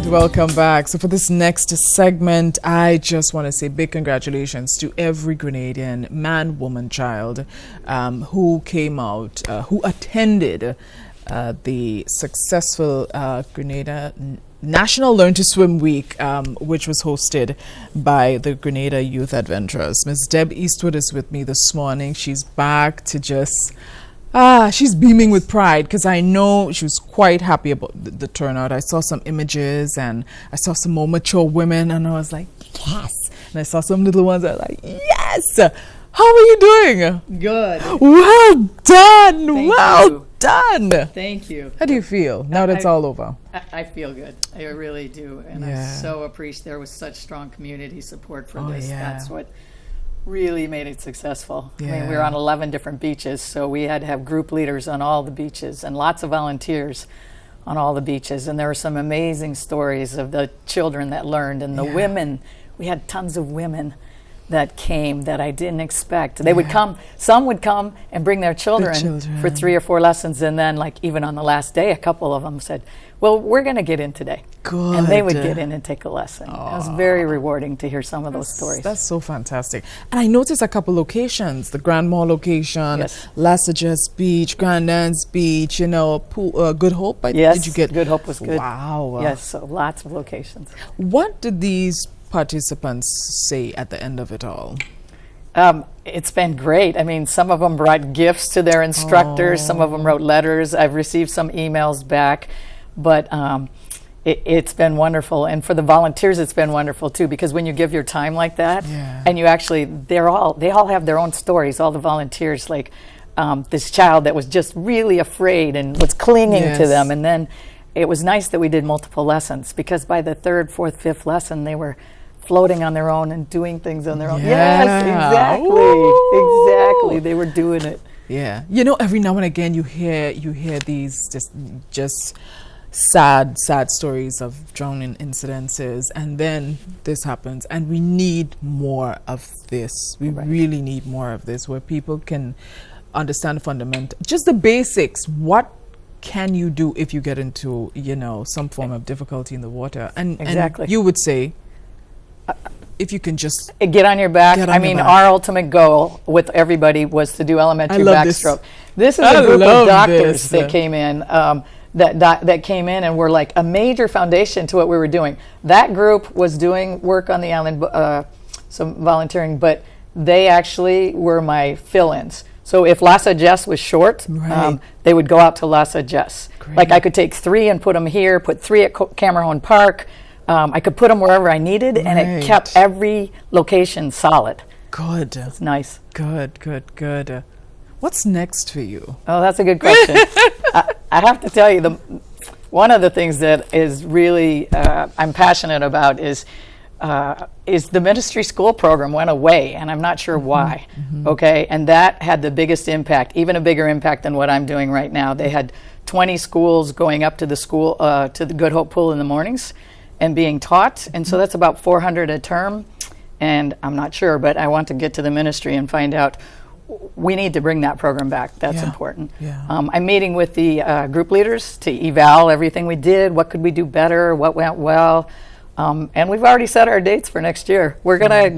Welcome back. So for this next segment, I just want to say big congratulations to every Grenadian man, woman, child who came out, who attended the successful Grenada National Learn to Swim Week, which was hosted by the Grenada Youth Adventurers. Ms. Deb Eastwood is with me this morning. She's back to just... she's beaming with pride because I know she was quite happy about the turnout. I saw some images and I saw some more mature women and I was like, yes. And I saw some little ones that were like, yes. How are you doing? Good. Well done. Thank well you. done. Thank you. How do you feel now that it's all over? I feel good. I really do. And Yeah. I so appreciate there was such strong community support for Oh, this. yeah. That's what really made it successful. I mean, we Yeah. were on 11 different beaches, so we had to have group leaders on all the beaches and lots of volunteers on all the beaches. And there were some amazing stories of the children that learned and the Yeah. women. We had tons of women that came that I didn't expect. They would come, some would come and bring their children for 3 or 4 lessons, and then like even on the last day, a couple of them said, well, we're going to get in today. Good. And they would get in and take a lesson. It was very rewarding to hear some of those stories. That's so fantastic. And I noticed a couple locations, the Grand Mall location, Yes. Lassages Beach, Grand Anse Beach, you know, pool, Good Hope. Yes, Did you get? Good Hope was good. Wow. Yes, so lots of locations. What did these participants say at the end of it all? It's been great. I mean, some of them brought gifts to their instructors. Some of them wrote letters. I've received some emails back, but it's been wonderful. And for the volunteers, it's been wonderful too, because when you give your time like that, Yeah. and you actually, they all have their own stories. All the volunteers, like this child that was just really afraid and was clinging to Yes. them, and then it was nice that we did multiple lessons, because by the 3rd, 4th, 5th lesson, they were floating on their own and doing things on their own. Yeah. Yes, exactly. Ooh. Exactly. They were doing it. Yeah. You know, every now and again you hear these just sad stories of drowning incidences, and then this happens, and we need more of this. We really need more of this, where people can understand fundamental, just the basics. What can you do if you get into, you know, some form of difficulty in the water? And Exactly. and you would say, if you can just Get on your back. Get on I your mean, back. our ultimate goal with everybody was to do elementary I love this. backstroke. This is I a group love of doctors this. that came in. That came in and were like a major foundation to what we were doing. That group was doing work on the island, some volunteering, but they actually were my fill-ins. So if Lhasa Jess was short, Right. they would go out to Lhasa Jess. Like I could take 3 and put them here, put 3 at Camerone Park. I could put them wherever I needed, and it Right. kept every location solid. good. It's nice. Good. What's next for you? Oh, that's a good question. I have to tell you, one of the things that is really I'm passionate about is the ministry school program went away, and I'm not sure why. Okay, and that had the biggest impact, even a bigger impact than what I'm doing right now. They had 20 schools going up to the school to the Good Hope Pool in the mornings and being taught, and so that's about 400 a term. And I'm not sure, but I want to get to the ministry and find out. We need to bring that program back. That's Yeah, important. yeah. I'm meeting with the group leaders to eval everything we did. What could we do better? What went well? And we've already set our dates for next year. We're gonna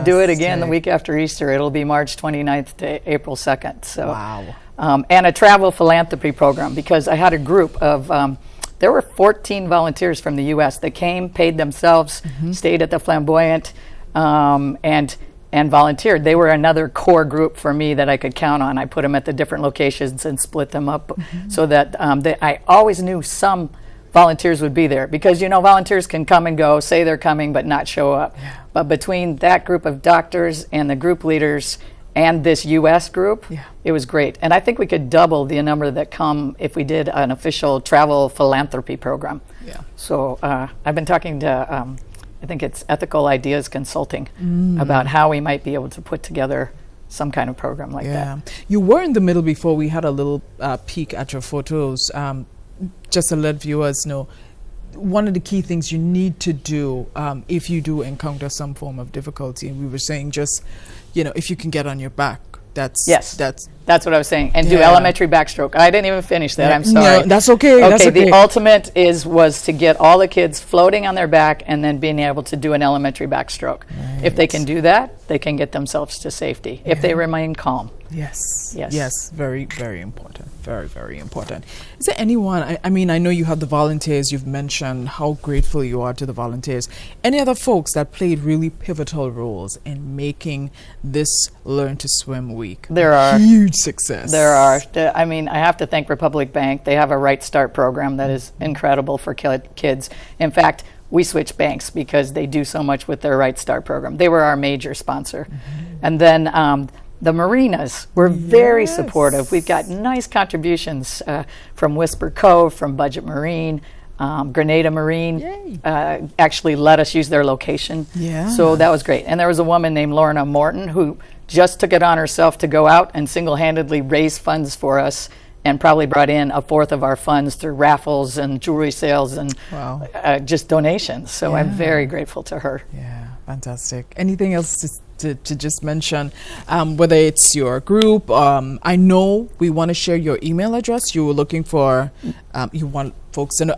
do it again the Fantastic. week after Easter. It'll be March 29th to April 2nd. So, Wow. and a travel philanthropy program, because I had a group of. There were 14 volunteers from the U.S. that came, paid themselves, stayed at the Flamboyant, and volunteered. They were another core group for me that I could count on. I put them at the different locations and split them up so that I always knew some volunteers would be there, because you know volunteers can come and go, say they're coming but not show up. But between that group of doctors and the group leaders and this U.S. group, it was great. And I think we could double the number that come if we did an official travel philanthropy program. Yeah. So I've been talking to, I think it's Ethical Ideas Consulting, about how we might be able to put together some kind of program like that. You were in the middle before. We had a little peek at your photos. Just to let viewers know, one of the key things you need to do if you do encounter some form of difficulty, and we were saying just, you know, if you can get on your back, That's Yes. That's That's what I was saying. And do Yeah. elementary backstroke. I didn't even finish that. I'm sorry. No, that's okay. Okay, That's okay. the ultimate was to get all the kids floating on their back and then being able to do an elementary backstroke. If they can do that, they can get themselves to safety if they remain calm. Yes. Yes. Yes. Very, very important. Very, very important. Is there anyone, I mean, I know you have the volunteers, you've mentioned how grateful you are to the volunteers. Any other folks that played really pivotal roles in making this Learn to Swim week There are. huge success? There are. I mean, I have to thank Republic Bank. They have a Right Start program that is incredible for kids. In fact, we switched banks because they do so much with their Right Start program. They were our major sponsor. And then the marinas were very supportive. We've got nice contributions from Whisper Cove, from Budget Marine, Grenada Marine actually let us use their location. Yeah. So that was great. And there was a woman named Lorna Morton who just took it on herself to go out and single-handedly raise funds for us, and probably brought in a fourth of our funds through raffles and jewelry sales and just donations. So I'm very grateful to her. Yeah, fantastic. Anything else to just mention, whether it's your group? I know we want to share your email address. You were looking for, you want folks to know.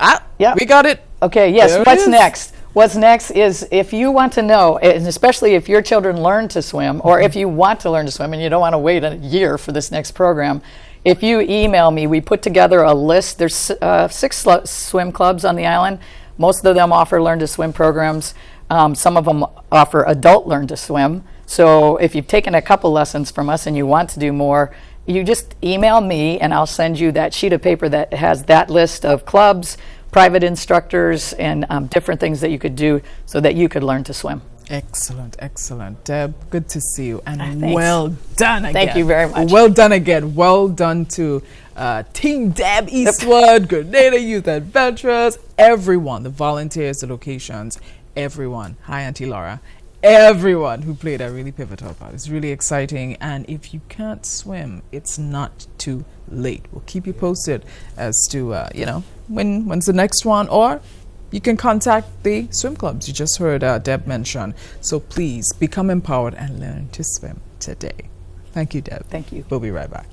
We got it. Okay, yes. There it What's is. next? What's next is if you want to know, and especially if your children learn to swim, or if you want to learn to swim and you don't want to wait a year for this next program, if you email me, we put together a list. There's 6 swim clubs on the island. Most of them offer learn to swim programs. Some of them offer adult learn to swim. So if you've taken a couple lessons from us and you want to do more, you just email me and I'll send you that sheet of paper that has that list of clubs, private instructors, and different things that you could do so that you could learn to swim. Excellent, excellent. Deb, good to see you, and Thanks. well done again. Thank you very much. Well done again. Well done to Team Deb Eastwood, Grenada Youth Adventurers, everyone, the volunteers, the locations, everyone. Hi, Auntie Laura. Everyone who played a really pivotal part. It's really exciting, and if you can't swim, it's not too late. We'll keep you posted as to when's the next one, or you can contact the swim clubs you just heard Deb mention. So please become empowered and learn to swim today. Thank you, Deb. Thank you. We'll be right back.